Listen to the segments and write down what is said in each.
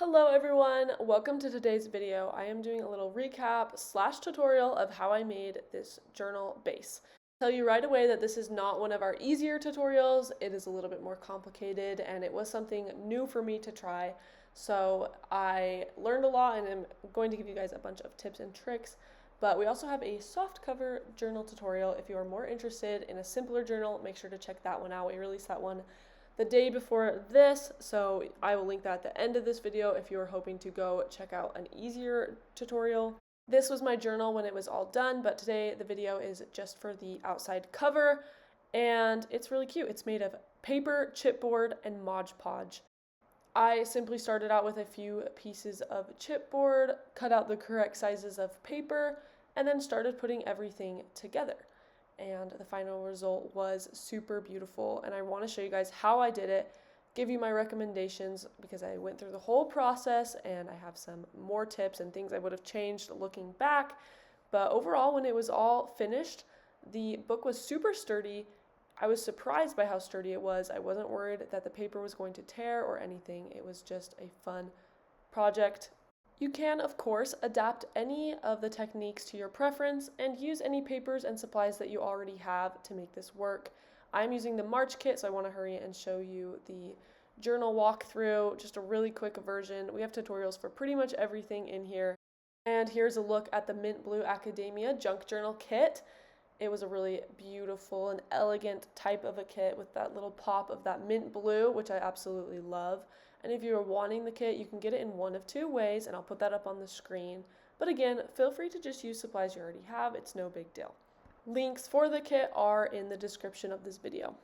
Hello everyone, welcome to today's video. I am doing a little recap / tutorial of how I made this journal base. I'll tell you right away that this is not one of our easier tutorials. It is a little bit more complicated and it was something new for me to try. So I learned a lot and I'm going to give you guys a bunch of tips and tricks. But we also have a soft cover journal tutorial. If you are more interested in a simpler journal, make sure to check that one out. We released that one the day before this, so I will link that at the end of this video if you're hoping to go check out an easier tutorial. This was my journal when it was all done, but today the video is just for the outside cover, and it's really cute. It's made of paper, chipboard, and Mod Podge. I simply started out with a few pieces of chipboard, cut out the correct sizes of paper, and then started putting everything together. And the final result was super beautiful, and I want to show you guys how I did it, give you my recommendations because I went through the whole process and I have some more tips and things I would have changed looking back. But overall, when it was all finished, the book was super sturdy. I was surprised by how sturdy it was. I wasn't worried that the paper was going to tear or anything. It was just a fun project. You can, of course, adapt any of the techniques to your preference and use any papers and supplies that you already have to make this work. I'm using the March kit, so I want to hurry and show you the journal walkthrough, just a really quick version. We have tutorials for pretty much everything in here. And here's a look at the Mint Blue Academia Junk Journal kit. It was a really beautiful and elegant type of a kit with that little pop of that mint blue, which I absolutely love. And if you are wanting the kit, you can get it in one of two ways, and I'll put that up on the screen. But again, feel free to just use supplies you already have. It's no big deal. Links for the kit are in the description of this video.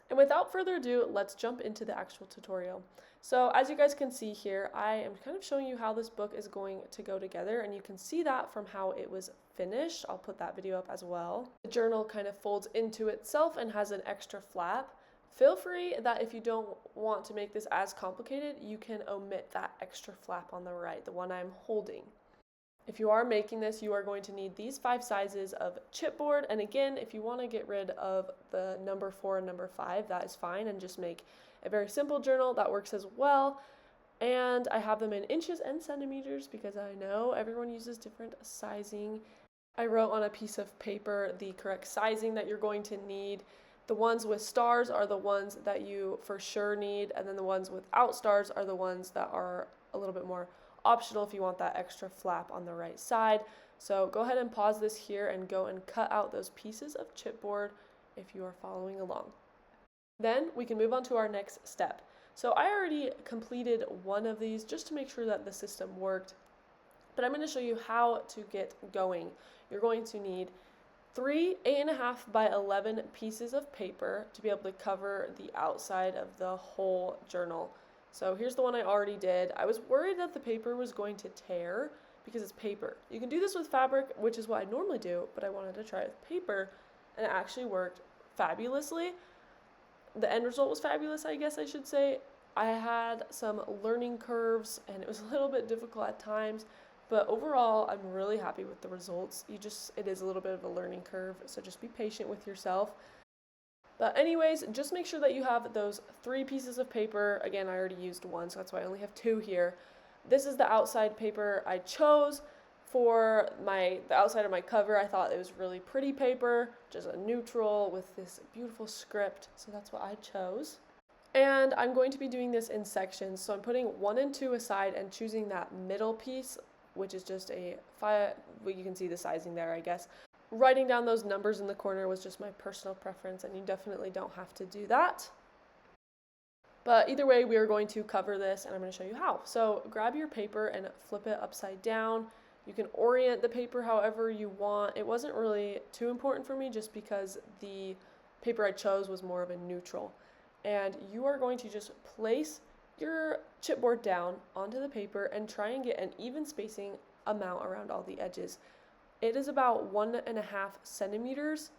And without further ado, let's jump into the actual tutorial. So as you guys can see here, I am kind of showing you how this book is going to go together, and you can see that from how it was finished. I'll put that video up as well. The journal kind of folds into itself and has an extra flap. Feel free that if you don't want to make this as complicated, you can omit that extra flap on the right, the one I'm holding. If you are making this, you are going to need these 5 sizes of chipboard, and again, if you want to get rid of the number 4 and number 5, that is fine, and just make a very simple journal. That works as well. And I have them in inches and centimeters because I know everyone uses different sizing. I wrote on a piece of paper the correct sizing that you're going to need. The ones with stars are the ones that you for sure need, and then the ones without stars are the ones that are a little bit more optional if you want that extra flap on the right side. So go ahead and pause this here and go and cut out those pieces of chipboard if you are following along. Then we can move on to our next step. So I already completed one of these just to make sure that the system worked, but I'm going to show you how to get going. You're going to need 3 8.5 by 11 pieces of paper to be able to cover the outside of the whole journal. So here's the one I already did. I was worried that the paper was going to tear because it's paper. You can do this with fabric, which is what I normally do, but I wanted to try it with paper, and it actually worked fabulously. The end result was fabulous, I guess I should say. I had some learning curves, and it was a little bit difficult at times, but overall, I'm really happy with the results. It is a little bit of a learning curve, so just be patient with yourself. But anyways, just make sure that you have those 3 pieces of paper. Again, I already used one, so that's why I only have 2 here. This is the outside paper I chose for the outside of my cover. I thought it was really pretty paper, just a neutral with this beautiful script, so that's what I chose. And I'm going to be doing this in sections, so I'm putting 1 and 2 aside and choosing that middle piece, which is just well, you can see the sizing there, I guess. Writing down those numbers in the corner was just my personal preference, and you definitely don't have to do that. But either way, we are going to cover this, and I'm going to show you how. So grab your paper and flip it upside down. You can orient the paper however you want. It wasn't really too important for me just because the paper I chose was more of a neutral. And you are going to just place your chipboard down onto the paper and try and get an even spacing amount around all the edges. It is about 1.5 centimeters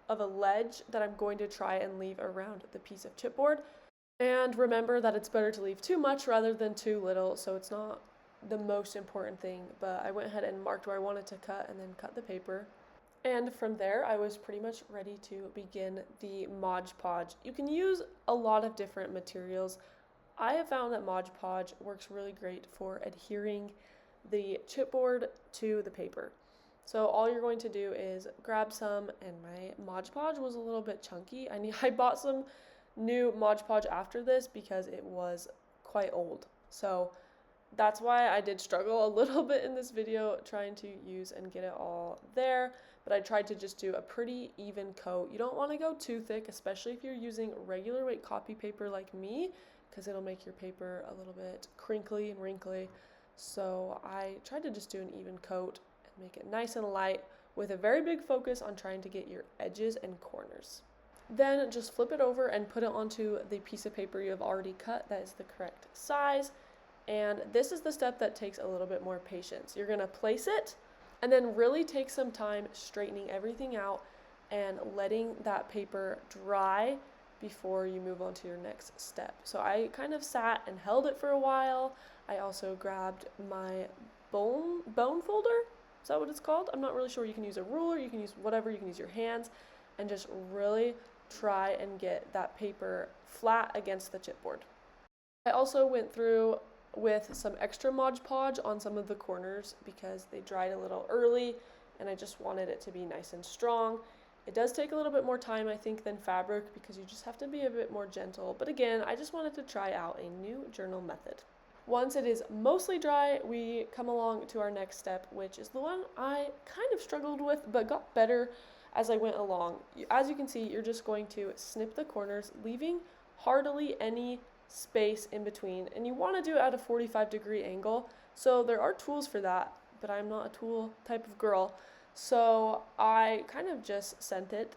of a ledge that I'm going to try and leave around the piece of chipboard. And remember that it's better to leave too much rather than too little, so it's not the most important thing, but I went ahead and marked where I wanted to cut and then cut the paper. And from there, I was pretty much ready to begin the Mod Podge. You can use a lot of different materials. I have found that Mod Podge works really great for adhering the chipboard to the paper. So all you're going to do is grab some, and my Mod Podge was a little bit chunky. I bought some new Mod Podge after this because it was quite old. So that's why I did struggle a little bit in this video trying to use and get it all there, but I tried to just do a pretty even coat. You don't want to go too thick, especially if you're using regular weight copy paper like me, because it'll make your paper a little bit crinkly and wrinkly. So I tried to just do an even coat and make it nice and light with a very big focus on trying to get your edges and corners. Then just flip it over and put it onto the piece of paper you have already cut that is the correct size. And this is the step that takes a little bit more patience. You're going to place it and then really take some time straightening everything out and letting that paper dry before you move on to your next step. So I kind of sat and held it for a while. I also grabbed my bone folder. Is that what it's called? I'm not really sure. You can use a ruler, you can use whatever, you can use your hands, and just really try and get that paper flat against the chipboard. I also went through with some extra Mod Podge on some of the corners because they dried a little early and I just wanted it to be nice and strong. It does take a little bit more time, I think, than fabric because you just have to be a bit more gentle. But again, I just wanted to try out a new journal method. Once it is mostly dry, we come along to our next step, which is the one I kind of struggled with but got better as I went along. As you can see, you're just going to snip the corners, leaving hardly any space in between, and you want to do it at a 45-degree angle. So there are tools for that, but I'm not a tool type of girl. So I kind of just sent it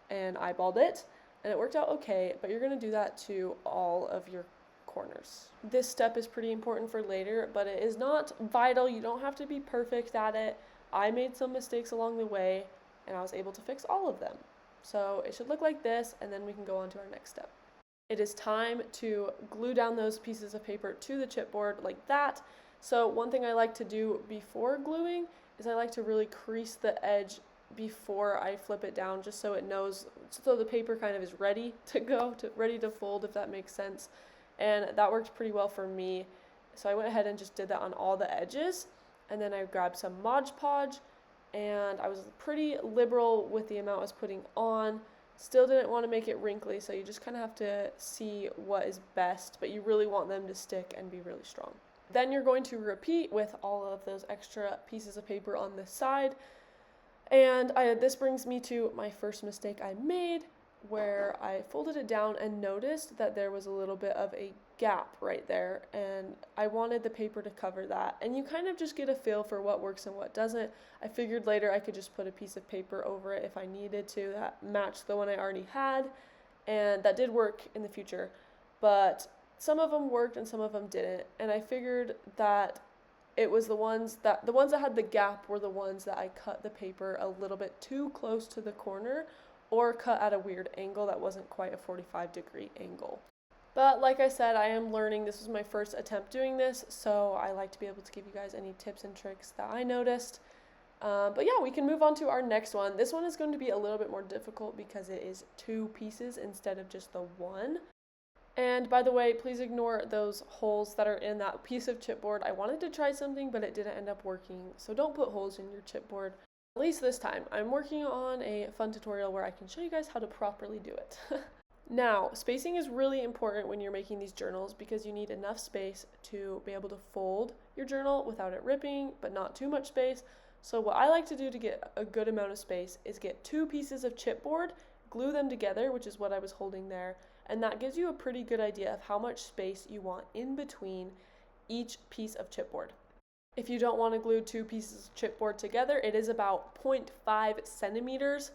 and eyeballed it, and it worked out okay, but you're going to do that to all of your corners. This step is pretty important for later, but it is not vital. You don't have to be perfect at it. I made some mistakes along the way, and I was able to fix all of them. So it should look like this, and then we can go on to our next step. It is time to glue down those pieces of paper to the chipboard like that. So one thing I like to do before gluing is I like to really crease the edge before I flip it down, just so it knows, so the paper kind of is ready to go, ready to fold, if that makes sense. And that worked pretty well for me. So I went ahead and just did that on all the edges. And then I grabbed some Mod Podge, and I was pretty liberal with the amount I was putting on. Still didn't want to make it wrinkly, so you just kind of have to see what is best, but you really want them to stick and be really strong. Then you're going to repeat with all of those extra pieces of paper on this side. And this brings me to my first mistake I made, where I folded it down and noticed that there was a little bit of a gap right there, and I wanted the paper to cover that. And you kind of just get a feel for what works and what doesn't. I figured later I could just put a piece of paper over it if I needed to that matched the one I already had, and that did work in the future. But some of them worked and some of them didn't, and I figured that it was the ones that had the gap were the ones that I cut the paper a little bit too close to the corner, or cut at a weird angle that wasn't quite a 45-degree angle. But like I said, I am learning. This was my first attempt doing this, so I like to be able to give you guys any tips and tricks that I noticed. But yeah, we can move on to our next one. This one is going to be a little bit more difficult because it is 2 pieces instead of just the one. And by the way, please ignore those holes that are in that piece of chipboard. I wanted to try something, but it didn't end up working. So don't put holes in your chipboard. At least this time. I'm working on a fun tutorial where I can show you guys how to properly do it. Now, spacing is really important when you're making these journals because you need enough space to be able to fold your journal without it ripping, but not too much space. So what I like to do to get a good amount of space is get 2 pieces of chipboard, glue them together, which is what I was holding there, and that gives you a pretty good idea of how much space you want in between each piece of chipboard. If you don't want to glue 2 pieces of chipboard together, it is about 0.5 centimeters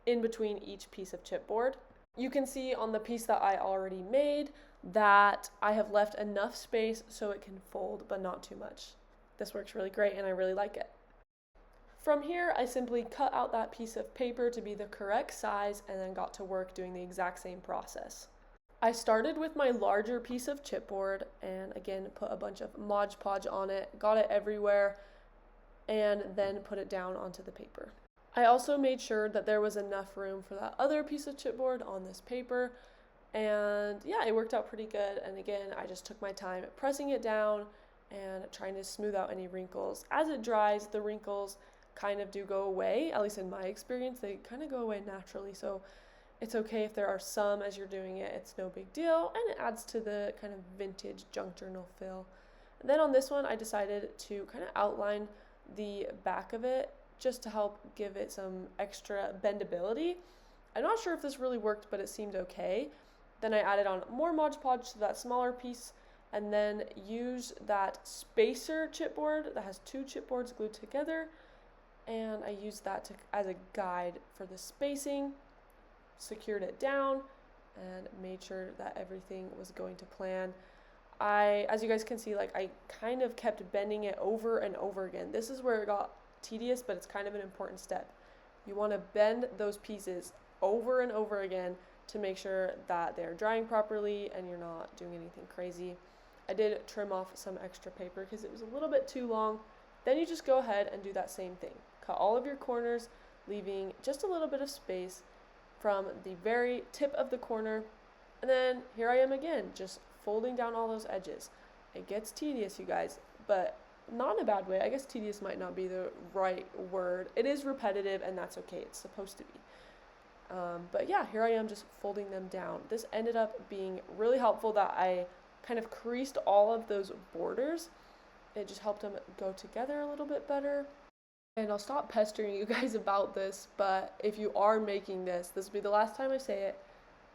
in between each piece of chipboard. You can see on the piece that I already made that I have left enough space so it can fold, but not too much. This works really great and I really like it. From here, I simply cut out that piece of paper to be the correct size and then got to work doing the exact same process. I started with my larger piece of chipboard and again put a bunch of Mod Podge on it, got it everywhere, and then put it down onto the paper. I also made sure that there was enough room for that other piece of chipboard on this paper, And yeah, it worked out pretty good. And again, I just took my time pressing it down and trying to smooth out any wrinkles. As it dries, the wrinkles kind of do go away, at least in my experience. They kind of go away naturally, so it's okay if there are some as you're doing it. It's no big deal, and it adds to the kind of vintage junk journal feel. And then on this one, I decided to kind of outline the back of it just to help give it some extra bendability. I'm not sure if this really worked, but it seemed okay. Then I added on more Mod Podge to that smaller piece, and then used that spacer chipboard that has two chipboards glued together, and I used that as a guide for the spacing, secured it down, and made sure that everything was going to plan. As you guys can see, like, I kind of kept bending it over and over again. This is where it got tedious, but it's kind of an important step. You want to bend those pieces over and over again to make sure that they're drying properly and you're not doing anything crazy. I did trim off some extra paper because it was a little bit too long. Then you just go ahead and do that same thing. Cut all of your corners, leaving just a little bit of space from the very tip of the corner. And then here I am again, just folding down all those edges. It gets tedious, you guys, but not in a bad way. I guess tedious might not be the right word. It is repetitive, and that's okay. It's supposed to be. But yeah, here I am just folding them down. This ended up being really helpful that I kind of creased all of those borders. It just helped them go together a little bit better. And I'll stop pestering you guys about this, but if you are making this will be the last time I say it.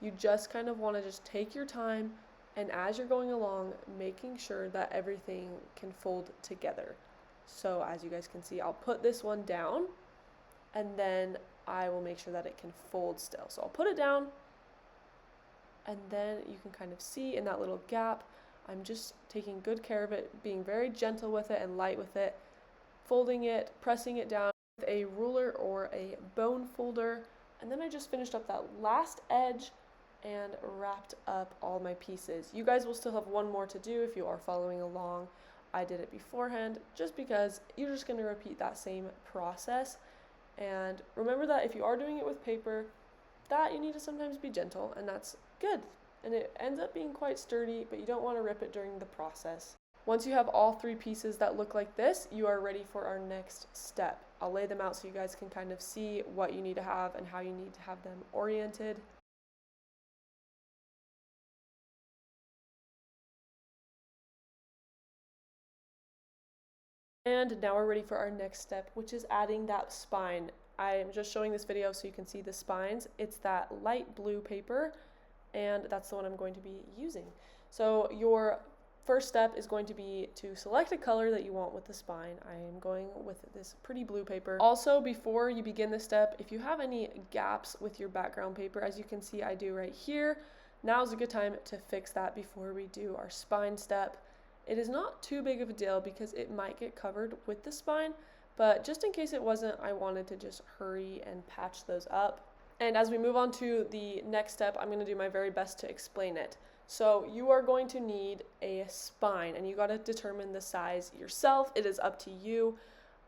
You just kind of want to just take your time, and as you're going along, making sure that everything can fold together. So as you guys can see, I'll put this one down, and then I will make sure that it can fold still. So I'll put it down, and then you can kind of see in that little gap, I'm just taking good care of it, being very gentle with it and light with it, folding it, pressing it down with a ruler or a bone folder, and then I just finished up that last edge and wrapped up all my pieces. You guys will still have one more to do if you are following along. I did it beforehand just because you're just going to repeat that same process. And remember that if you are doing it with paper, that you need to sometimes be gentle, and that's good. And it ends up being quite sturdy, but you don't want to rip it during the process. Once you have all three pieces that look like this, you are ready for our next step. I'll lay them out so you guys can kind of see what you need to have and how you need to have them oriented. And now we're ready for our next step, which is adding that spine. I'm just showing this video so you can see the spines. It's that light blue paper, and that's the one I'm going to be using. So your first step is going to be to select a color that you want with the spine. I am going with this pretty blue paper. Also, before you begin this step, if you have any gaps with your background paper, as you can see I do right here, now is a good time to fix that before we do our spine step. It is not too big of a deal because it might get covered with the spine, but just in case it wasn't, I wanted to just hurry and patch those up. And as we move on to the next step, I'm going to do my very best to explain it. So you are going to need a spine, and you got to determine the size yourself. It is up to you.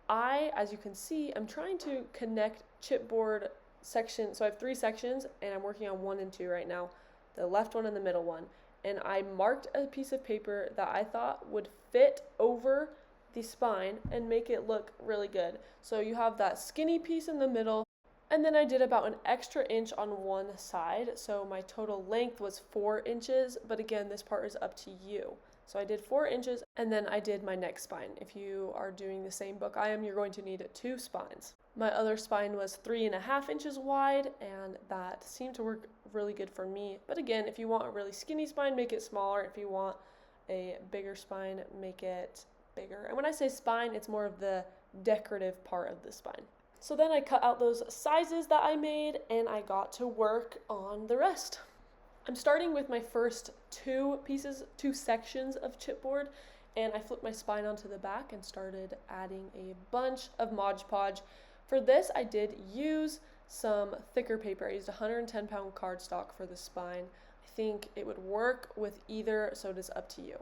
As you can see, I'm trying to connect chipboard section. So I have 3 sections, and I'm working on 1 and 2 right now, the left one and the middle one. And I marked a piece of paper that I thought would fit over the spine and make it look really good. So you have that skinny piece in the middle, and then I did about an extra inch on one side. So my total length was 4 inches, but again, this part is up to you. So I did 4 inches, and then I did my next spine. If you are doing the same book I am, you're going to need 2 spines. My other spine was 3.5 inches wide, and that seemed to work really good for me. But again, if you want a really skinny spine, make it smaller. If you want a bigger spine, make it bigger. And when I say spine, it's more of the decorative part of the spine. So then I cut out those sizes that I made, and I got to work on the rest. I'm starting with my first 2 sections of chipboard, and I flipped my spine onto the back and started adding a bunch of Mod Podge. For this, I did use some thicker paper. I used 110-pound cardstock for the spine. I think it would work with either, so it is up to you.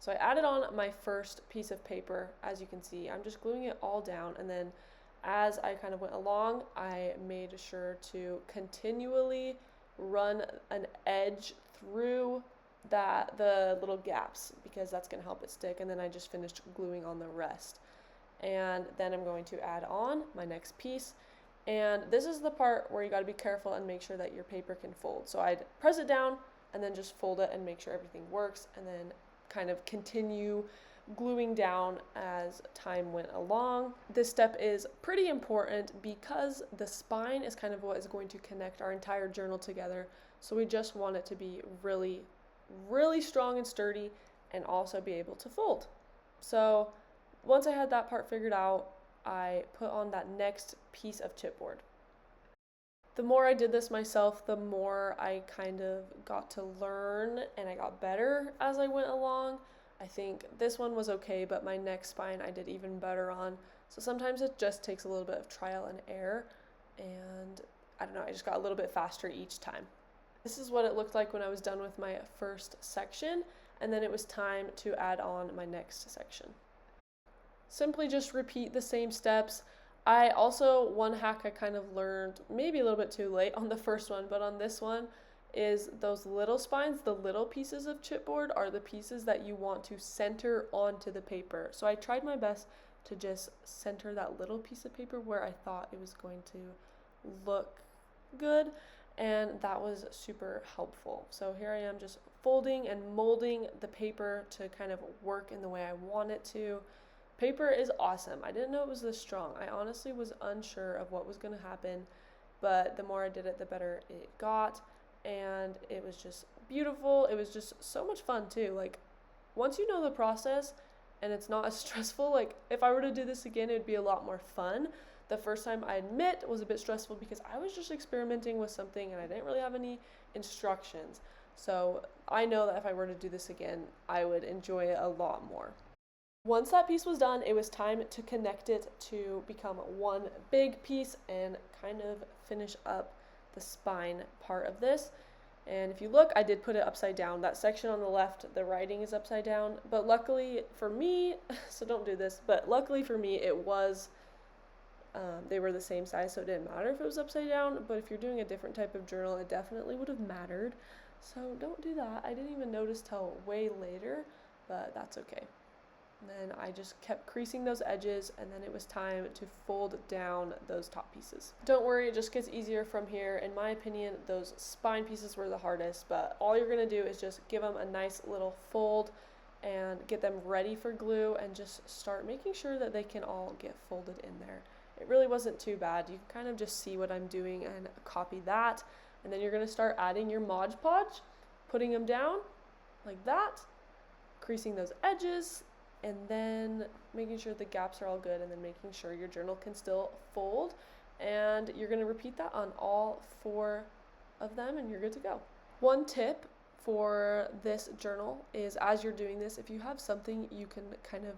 So I added on my first piece of paper. As you can see, I'm just gluing it all down, and then as I kind of went along, I made sure to continually run an edge through the little gaps, because that's going to help it stick. And then I just finished gluing on the rest. And then I'm going to add on my next piece. And this is the part where you got to be careful and make sure that your paper can fold. So I'd press it down and then just fold it and make sure everything works, and then kind of continue gluing down as time went along. This step is pretty important because the spine is kind of what is going to connect our entire journal together. So we just want it to be really, really strong and sturdy, and also be able to fold. So once I had that part figured out, I put on that next piece of chipboard. The more I did this myself, the more I kind of got to learn, and I got better as I went along. I think this one was okay, but my next spine I did even better on. So sometimes it just takes a little bit of trial and error, and I don't know, I just got a little bit faster each time. This is what it looked like when I was done with my first section, and then it was time to add on my next section. Simply just repeat the same steps. I also, one hack I kind of learned, maybe a little bit too late on the first one, but on this one, is those little spines, the little pieces of chipboard, are the pieces that you want to center onto the paper. So I tried my best to just center that little piece of paper where I thought it was going to look good, and that was super helpful. So here I am just folding and molding the paper to kind of work in the way I want it to. Paper is awesome. I didn't know it was this strong. I honestly was unsure of what was going to happen, but the more I did it, the better it got, and it was just beautiful. It was just so much fun too. Like, once you know the process and it's not as stressful, like if I were to do this again, it would be a lot more fun. The first time, I admit, was a bit stressful because I was just experimenting with something and I didn't really have any instructions. So I know that if I were to do this again, I would enjoy it a lot more. Once that piece was done, it was time to connect it to become one big piece and kind of finish up the spine part of this. And if you look, I did put it upside down. That section on the left, the writing is upside down, but luckily for me, so don't do this, but luckily for me, it was, they were the same size, so it didn't matter if it was upside down. But if you're doing a different type of journal, it definitely would have mattered. So don't do that. I didn't even notice till way later, but that's okay. And then I just kept creasing those edges, and then it was time to fold down those top pieces. Don't worry, it just gets easier from here. In my opinion, those spine pieces were the hardest, but all you're going to do is just give them a nice little fold and get them ready for glue, and just start making sure that they can all get folded in there. It really wasn't too bad. You can kind of just see what I'm doing and copy that, and then you're going to start adding your Mod Podge, putting them down like that, creasing those edges, and then making sure the gaps are all good, and then making sure your journal can still fold. And you're going to repeat that on all 4 of them, and you're good to go. One tip for this journal is, as you're doing this, if you have something you can kind of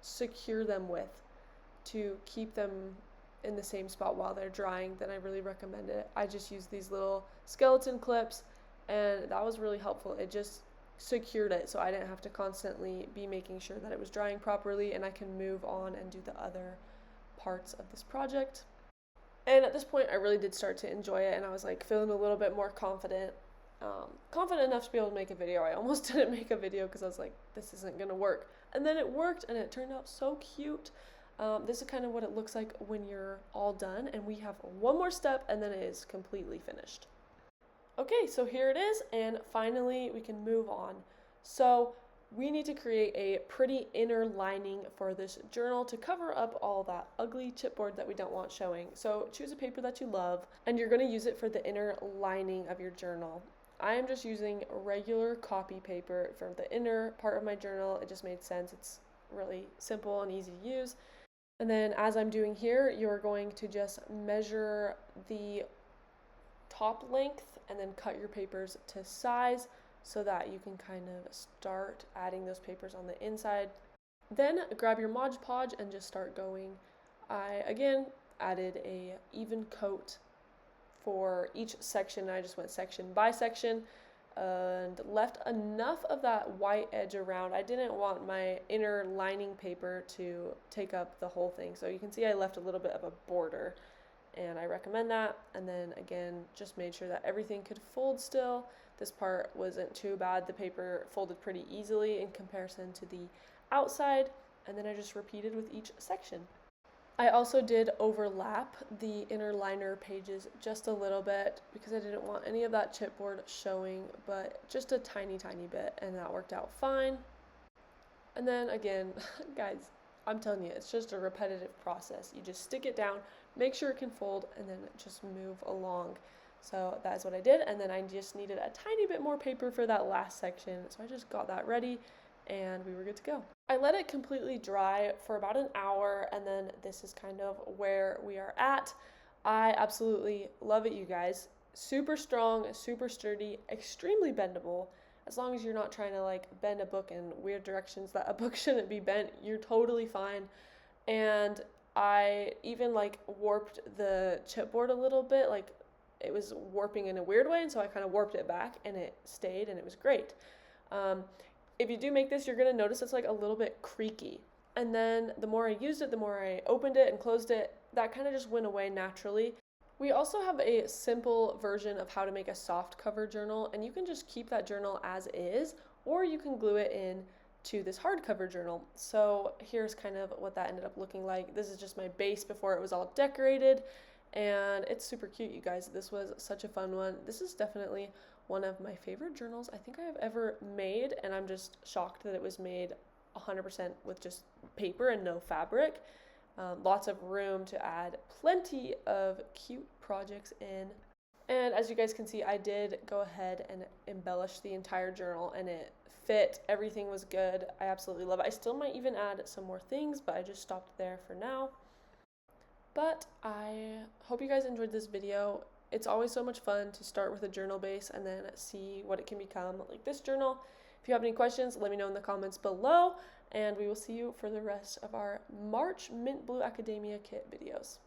secure them with to keep them in the same spot while they're drying, then I really recommend it. I just used these little skeleton clips, and that was really helpful. It just secured it, so I didn't have to constantly be making sure that it was drying properly, and I can move on and do the other parts of this project. And at this point, I really did start to enjoy it, and I was like feeling a little bit more confident enough to be able to make a video. I almost didn't make a video because I was like, this isn't gonna work, and then it worked, and it turned out so cute. This is kind of what it looks like when you're all done, and we have one more step, and then it is completely finished. Okay, so here it is, and finally we can move on. So we need to create a pretty inner lining for this journal to cover up all that ugly chipboard that we don't want showing. So choose a paper that you love, and you're going to use it for the inner lining of your journal. I am just using regular copy paper for the inner part of my journal. It just made sense. It's really simple and easy to use. And then, as I'm doing here, you're going to just measure the top length and then cut your papers to size so that you can kind of start adding those papers on the inside. Then grab your Mod Podge and just start going. I again added a even coat for each section. I just went section by section and left enough of that white edge around. I didn't want my inner lining paper to take up the whole thing, so you can see I left a little bit of a border. and I recommend that. And then again, just made sure that everything could fold still. This part wasn't too bad. The paper folded pretty easily in comparison to the outside, and then I just repeated with each section. I also did overlap the inner liner pages just a little bit because I didn't want any of that chipboard showing, but just a tiny bit, and that worked out fine. And then again, guys, I'm telling you, it's just a repetitive process. You just stick it down, make sure it can fold, and then just move along. So that's what I did, and then I just needed a tiny bit more paper for that last section, so I just got that ready, and we were good to go. I let it completely dry for about an hour, and then this is kind of where we are at. I absolutely love it, you guys. Super strong, super sturdy, extremely bendable. As long as you're not trying to like bend a book in weird directions that a book shouldn't be bent, you're totally fine. And I even like warped the chipboard a little bit, like it was warping in a weird way, and so I kind of warped it back and it stayed, and it was great. If you do make this, you're going to notice it's like a little bit creaky. And then the more I used it, the more I opened it and closed it, that kind of just went away naturally. We also have a simple version of how to make a soft cover journal, and you can just keep that journal as is, or you can glue it in to this hardcover journal. So here's kind of what that ended up looking like. This is just my base before it was all decorated, and it's super cute, you guys. This was such a fun one. This is definitely one of my favorite journals I think I have ever made, and I'm just shocked that it was made 100% with just paper and no fabric. Lots of room to add plenty of cute projects in. And as you guys can see, I did go ahead and embellish the entire journal, and it fit. Everything was good. I absolutely love it. I still might even add some more things, but I just stopped there for now. But I hope you guys enjoyed this video. It's always so much fun to start with a journal base and then see what it can become, like this journal. If you have any questions, let me know in the comments below, and we will see you for the rest of our March Mint Blue Academia Kit videos.